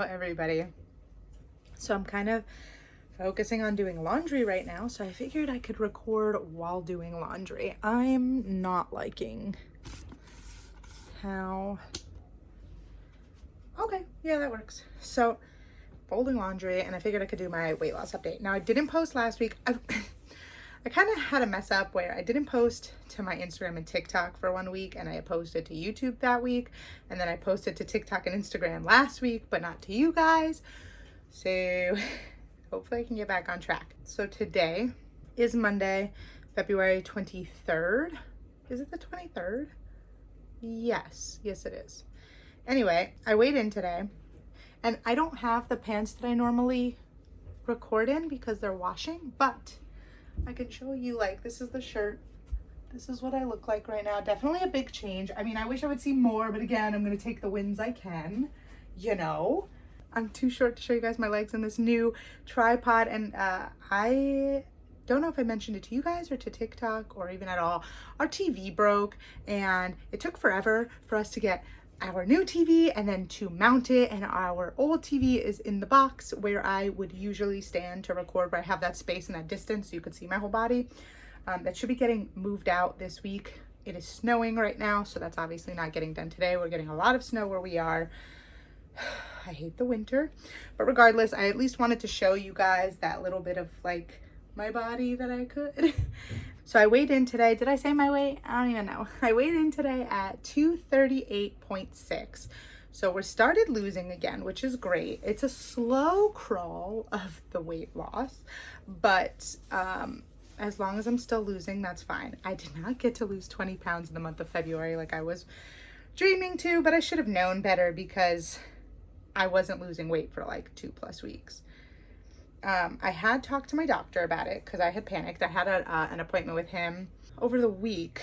Hello everybody. So I'm kind of focusing on doing laundry right now, so I figured I could record while doing laundry. I'm not liking how... Okay, yeah, that works. So folding laundry, and I figured I could do my weight loss update. Now I didn't post last week. I kind of had a mess up where I didn't post to my Instagram and TikTok for 1 week, and I posted to YouTube that week, and then I posted to TikTok and Instagram last week, but not to you guys. So hopefully I can get back on track. So today is Monday, February 23rd. Is it the 23rd? Yes, it is. Anyway, I weighed in today, and I don't have the pants that I normally record in because they're washing, but I can show you, like, this is the shirt. This is what I look like right now. Definitely a big change. I mean, I wish I would see more, but again, I'm going to take the wins I can, you know. I'm too short to show you guys my legs in this new tripod, and I don't know if I mentioned it to you guys or to TikTok or even at all. Our TV broke, and it took forever for us to get our new TV and then to mount it, and our old TV is in the box where I would usually stand to record, where I have that space and that distance so you could see my whole body. That should be getting moved out this week. It is snowing right now, so that's obviously not getting done today. We're getting a lot of snow where we are. I hate the winter, but regardless, I at least wanted to show you guys that little bit of like my body that I could. So I weighed in today. Did I say my weight? I don't even know. I weighed in today at 238.6. So we're started losing again, which is great. It's a slow crawl of the weight loss, but as long as I'm still losing, that's fine. I did not get to lose 20 pounds in the month of February like I was dreaming to, but I should have known better because I wasn't losing weight for like 2+ weeks. I had talked to my doctor about it because I had panicked. I had an appointment with him over the week.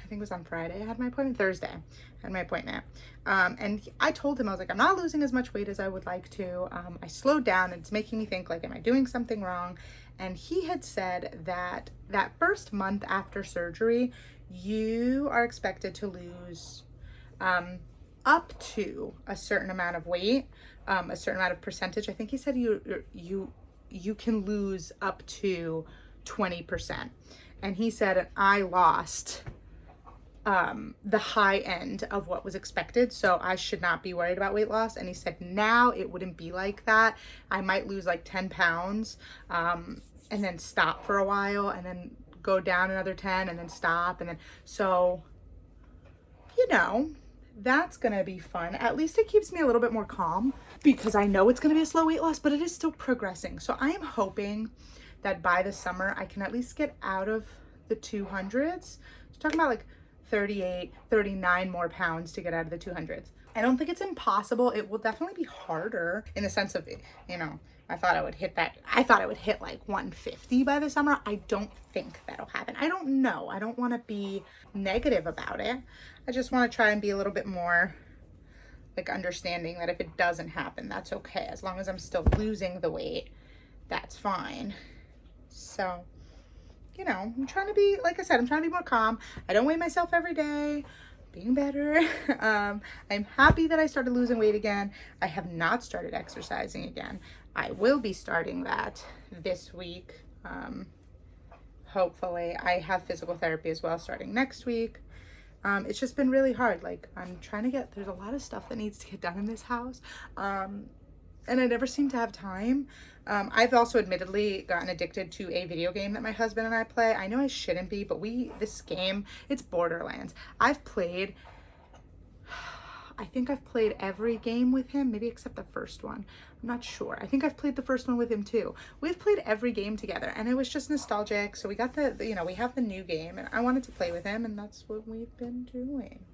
I think it was on Friday. I had my appointment Thursday. I had my appointment. And I told him, I was like, I'm not losing as much weight as I would like to. I slowed down, and it's making me think, like, am I doing something wrong? And he had said that that first month after surgery, you are expected to lose up to a certain amount of weight, a certain amount of percentage. I think he said you can lose up to 20%. And he said I lost the high end of what was expected, so I should not be worried about weight loss. And he said now it wouldn't be like that. I might lose like 10 pounds and then stop for a while and then go down another 10 and then stop. And then, so, you know, that's gonna be fun. At least it keeps me a little bit more calm because I know it's gonna be a slow weight loss, but it is still progressing. So I am hoping that by the summer I can at least get out of the 200s. I'm talking about like 38, 39 more pounds to get out of the 200s. I don't think it's impossible. It will definitely be harder in the sense of, you know, I thought I would hit like 150 by the summer. I don't think that'll happen. I don't know. I don't want to be negative about it. I just want to try and be a little bit more like understanding that if it doesn't happen, that's okay. As long as I'm still losing the weight, that's fine. So, you know, I'm trying to be, like I said, I'm trying to be more calm. I don't weigh myself every day. Being better. I'm happy that I started losing weight again. I have not started exercising again. I will be starting that this week. Hopefully. I have physical therapy as well starting next week. It's just been really hard. Like, I'm trying to get, there's a lot of stuff that needs to get done in this house. And I never seem to have time. I've also admittedly gotten addicted to a video game that my husband and I play. I know I shouldn't be, but this game, it's Borderlands. I think I've played every game with him, maybe except the first one. I'm not sure. I think I've played the first one with him too. We've played every game together, and it was just nostalgic. So we got we have the new game, and I wanted to play with him, and that's what we've been doing.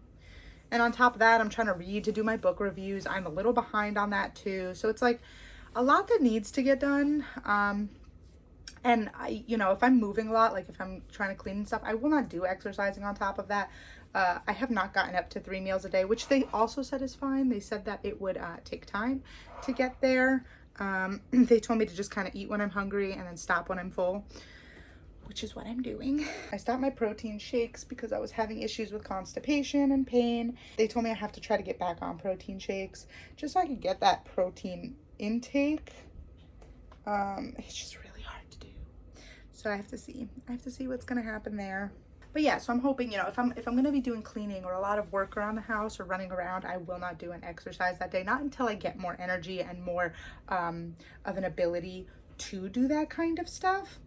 And on top of that, I'm trying to read to do my book reviews. I'm a little behind on that too. So it's like a lot that needs to get done. And I, if I'm moving a lot, like if I'm trying to clean and stuff, I will not do exercising on top of that. I have not gotten up to 3 meals a day, which they also said is fine. They said that it would take time to get there. They told me to just kind of eat when I'm hungry and then stop when I'm full, which is what I'm doing. I stopped my protein shakes because I was having issues with constipation and pain. They told me I have to try to get back on protein shakes just so I could get that protein intake. It's just really hard to do. So I have to see what's gonna happen there. But yeah, so I'm hoping, you know, if I'm gonna be doing cleaning or a lot of work around the house or running around, I will not do an exercise that day. Not until I get more energy and more of an ability to do that kind of stuff.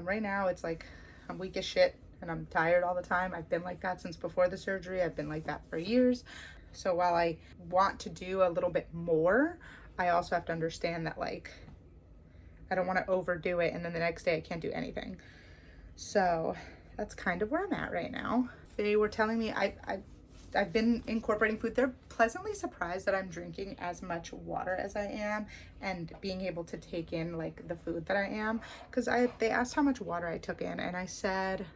Right now it's like I'm weak as shit and I'm tired all the time. I've been like that since before the surgery. I've been like that for years. So while I want to do a little bit more, I also have to understand that, like, I don't want to overdo it and then the next day I can't do anything. So that's kind of where I'm at right now. They were telling me I've been incorporating food. They're pleasantly surprised that I'm drinking as much water as I am and being able to take in like the food that I am. Because they asked how much water I took in and I said,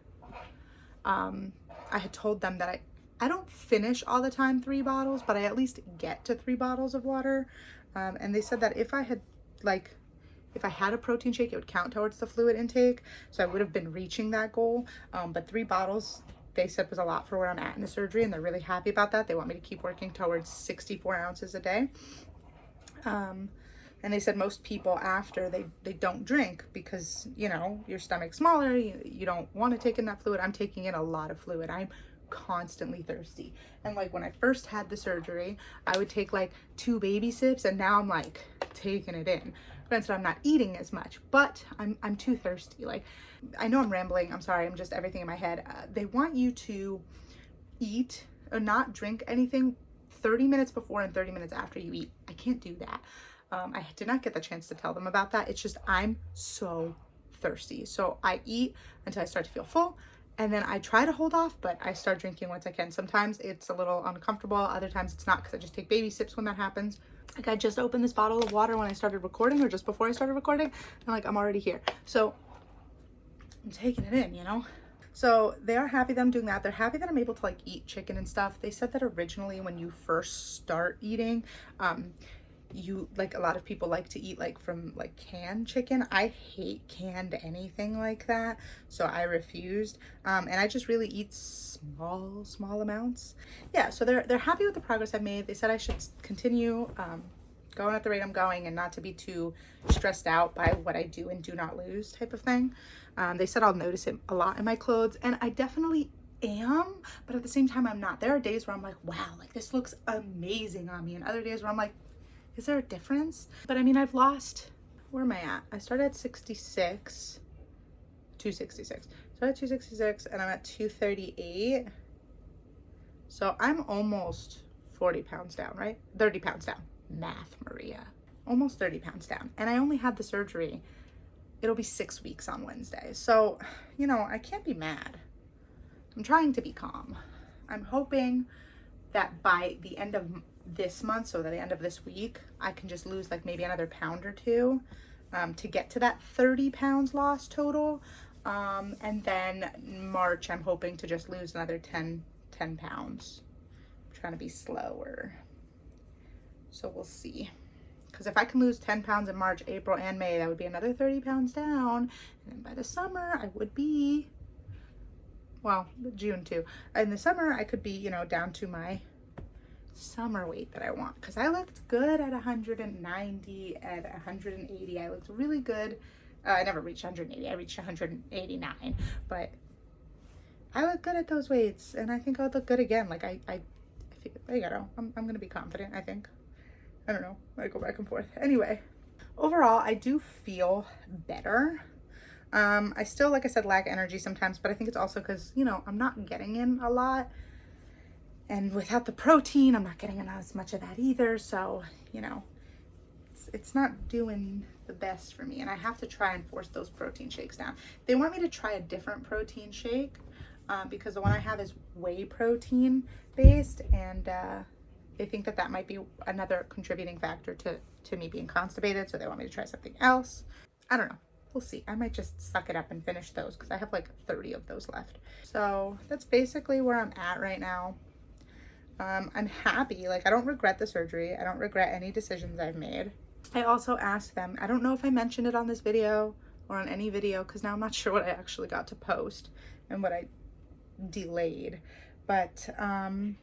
I had told them that I don't finish all the time 3 bottles, but I at least get to 3 bottles of water. And they said that if I had a protein shake, it would count towards the fluid intake. So I would have been reaching that goal. But 3 bottles, they said, was a lot for where I'm at in the surgery, and they're really happy about that. They want me to keep working towards 64 ounces a day. And they said most people after they don't drink because, you know, your stomach's smaller, you don't want to take in that fluid. I'm taking in a lot of fluid. I'm constantly thirsty. And like when I first had the surgery, I would take like 2 baby sips, and now I'm like taking it in. Granted, I'm not eating as much, but I'm too thirsty. Like, I know I'm rambling. I'm sorry. I'm just everything in my head. They want you to eat or not drink anything 30 minutes before and 30 minutes after you eat. I can't do that. I did not get the chance to tell them about that. It's just I'm so thirsty. So I eat until I start to feel full. And then I try to hold off, but I start drinking once I can. Sometimes it's a little uncomfortable. Other times it's not, because I just take baby sips when that happens. Like I just opened this bottle of water when I started recording, or just before I started recording, and like I'm already here. So I'm taking it in, you know? So they are happy that I'm doing that. They're happy that I'm able to like eat chicken and stuff. They said that originally when you first start eating, you like, a lot of people like to eat like from like canned chicken. I hate canned anything like that, so I refused. And I just really eat small amounts. Yeah, so they're happy with the progress I've made. They said I should continue going at the rate I'm going and not to be too stressed out by what I do and do not lose type of thing. They said I'll notice it a lot in my clothes, and I definitely am, but at the same time I'm not. There are days where I'm like, wow, like this looks amazing on me, and other days where I'm like, is there a difference? But I mean, I've lost, where am I at? I started at 266. Started at 266 and I'm at 238. So I'm almost 40 pounds down, right? 30 pounds down. Math, Maria. Almost 30 pounds down. And I only had the surgery. It'll be 6 weeks on Wednesday. So, you know, I can't be mad. I'm trying to be calm. I'm hoping that by the end of this month, so at the end of this week, I can just lose like maybe another pound or 2 to get to that 30 pounds lost total. And then March, I'm hoping to just lose another 10 pounds. I'm trying to be slower. So we'll see. Because if I can lose 10 pounds in March, April, and May, that would be another 30 pounds down. And then by the summer, I would be, well, June too. In the summer, I could be, you know, down to my summer weight that I want, because I looked good at 190, at 180. I looked really good. I never reached 180. I reached 189, but I look good at those weights, and I think I'll look good again. Like I feel, you know, I'm gonna be confident. I think. I don't know. I go back and forth. Anyway, overall, I do feel better. I still, like I said, lack energy sometimes, but I think it's also because, you know, I'm not getting in a lot. And without the protein, I'm not getting in as much of that either. So, you know, it's not doing the best for me. And I have to try and force those protein shakes down. They want me to try a different protein shake because the one I have is whey protein based. And they think that that might be another contributing factor to me being constipated. So they want me to try something else. I don't know. We'll see. I might just suck it up and finish those because I have like 30 of those left. So that's basically where I'm at right now. I'm happy. Like, I don't regret the surgery. I don't regret any decisions I've made. I also asked them, I don't know if I mentioned it on this video or on any video, because now I'm not sure what I actually got to post and what I delayed. But I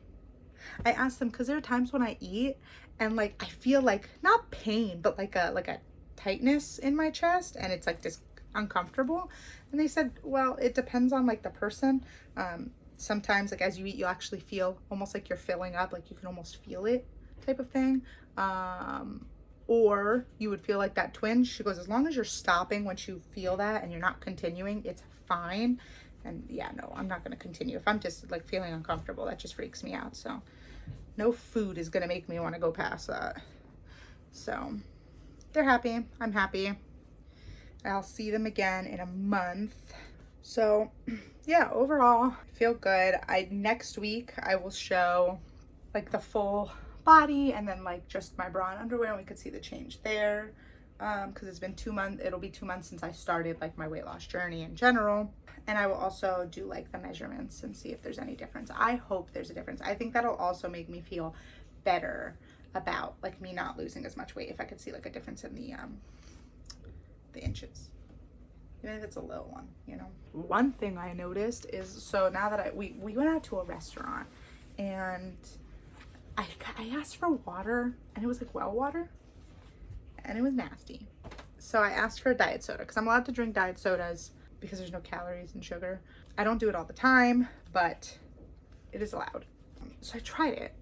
asked them, because there are times when I eat and like I feel like not pain, but like a tightness in my chest, and it's like just uncomfortable. And they said, well, it depends on like the person. Sometimes like as you eat, you'll actually feel almost like you're filling up, like you can almost feel it, type of thing. Or you would feel like that twinge. She goes, as long as you're stopping once you feel that and you're not continuing, it's fine. And yeah, no, I'm not going to continue. If I'm just like feeling uncomfortable, that just freaks me out. So no food is going to make me want to go past that. So they're happy. I'm happy. I'll see them again in a month. So yeah, overall, I feel good. Next week I will show like the full body and then like just my bra and underwear, and we could see the change there. Because it's been 2 months, it'll be 2 months since I started like my weight loss journey in general. And I will also do like the measurements and see if there's any difference. I hope there's a difference. I think that'll also make me feel better about like me not losing as much weight if I could see like a difference in the inches, even if it's a little one, you know. One thing I noticed is, so now that we went out to a restaurant and I asked for water, and it was like well water, and it was nasty. So I asked for a diet soda, because I'm allowed to drink diet sodas because there's no calories and sugar. I don't do it all the time, but it is allowed. So I tried it.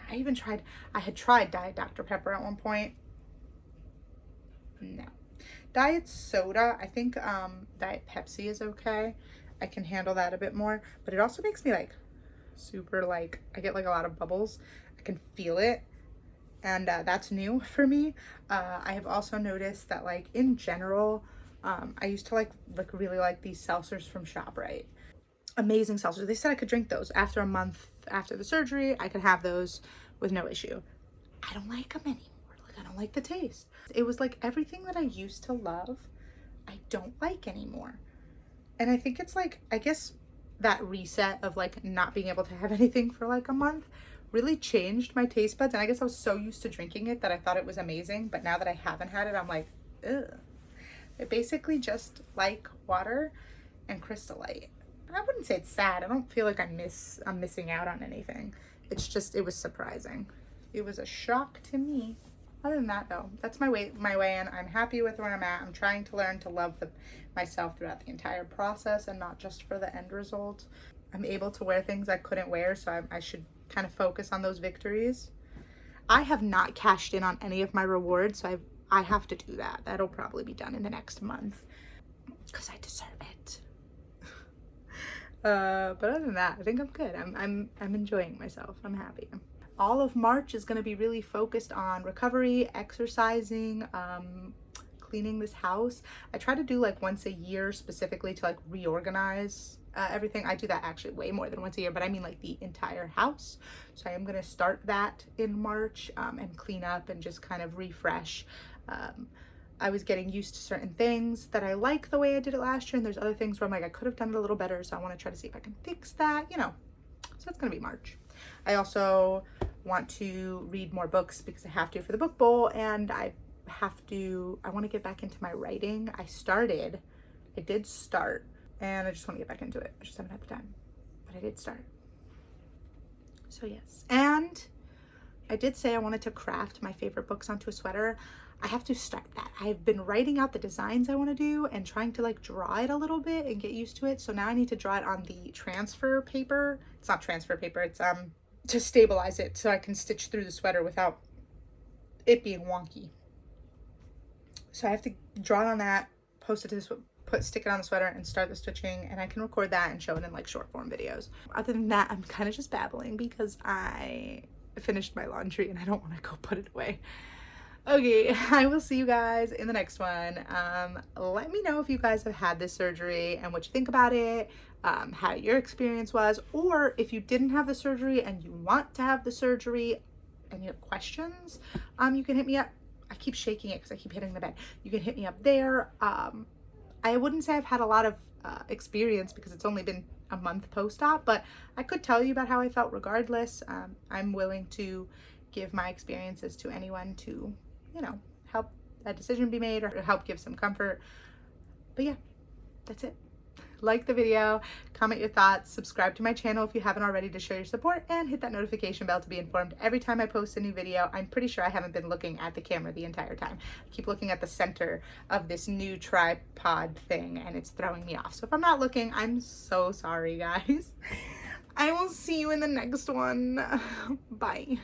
I had tried Diet Dr. Pepper at one point. No. Diet soda, I think Diet Pepsi is okay. I can handle that a bit more, but it also makes me like super like, I get like a lot of bubbles. I can feel it. And that's new for me. I have also noticed that like in general, I used to like really like these seltzers from ShopRite. Amazing seltzers. They said I could drink those after a month after the surgery. I could have those with no issue. I don't like them anymore. Like I don't like the taste. It was like everything that I used to love, I don't like anymore. And I think it's like, I guess that reset of like not being able to have anything for like a month really changed my taste buds. And I guess I was so used to drinking it that I thought it was amazing. But now that I haven't had it, I'm like, ugh. I basically just like water and Crystal Light. I wouldn't say it's sad. I don't feel like I'm missing out on anything. It's just, it was surprising. It was a shock to me. Other than that though, that's my weigh-in. I'm happy with where I'm at. I'm trying to learn to love myself throughout the entire process and not just for the end result. I'm able to wear things I couldn't wear, so I should kind of focus on those victories. I have not cashed in on any of my rewards, so I have to do that. That'll probably be done in the next month because I deserve it. But other than that, I think I'm good. I'm enjoying myself. I'm happy. All of March is going to be really focused on recovery, exercising, cleaning this house. I try to do like once a year specifically to like reorganize everything. I do that actually way more than once a year, but I mean like the entire house. So I am going to start that in March and clean up and just kind of refresh. I was getting used to certain things that I like the way I did it last year, and there's other things where I'm like, I could have done it a little better, so I want to try to see if I can fix that, you know. So that's going to be March. I also want to read more books because I have to for the book bowl, and I want to get back into my writing. I did start, and I just want to get back into it. I just haven't had the time, but I did start. So yes, and I did say I wanted to craft my favorite books onto a sweater. I have to start that. I've been writing out the designs I want to do and trying to like draw it a little bit and get used to it. So now I need to draw it on the transfer paper. It's not transfer paper. It's to stabilize it so I can stitch through the sweater without it being wonky. So I have to draw it on that, post it to this, stick it on the sweater and start the stitching, and I can record that and show it in like short form videos. Other than that, I'm kind of just babbling because I finished my laundry and I don't want to go put it away. Okay, I will see you guys in the next one. Let me know if you guys have had this surgery and what you think about it, how your experience was, or if you didn't have the surgery and you want to have the surgery and you have questions, you can hit me up. I keep shaking it because I keep hitting the bed. You can hit me up there. I wouldn't say I've had a lot of experience because it's only been a month post-op, but I could tell you about how I felt regardless. I'm willing to give my experiences to anyone to, you know, help that decision be made or help give some comfort. But yeah, that's it. Like the video, comment your thoughts, subscribe to my channel if you haven't already to show your support, and hit that notification bell to be informed every time I post a new video. I'm pretty sure I haven't been looking at the camera the entire time. I keep looking at the center of this new tripod thing and it's throwing me off. So if I'm not looking, I'm so sorry, guys. I will see you in the next one. Bye.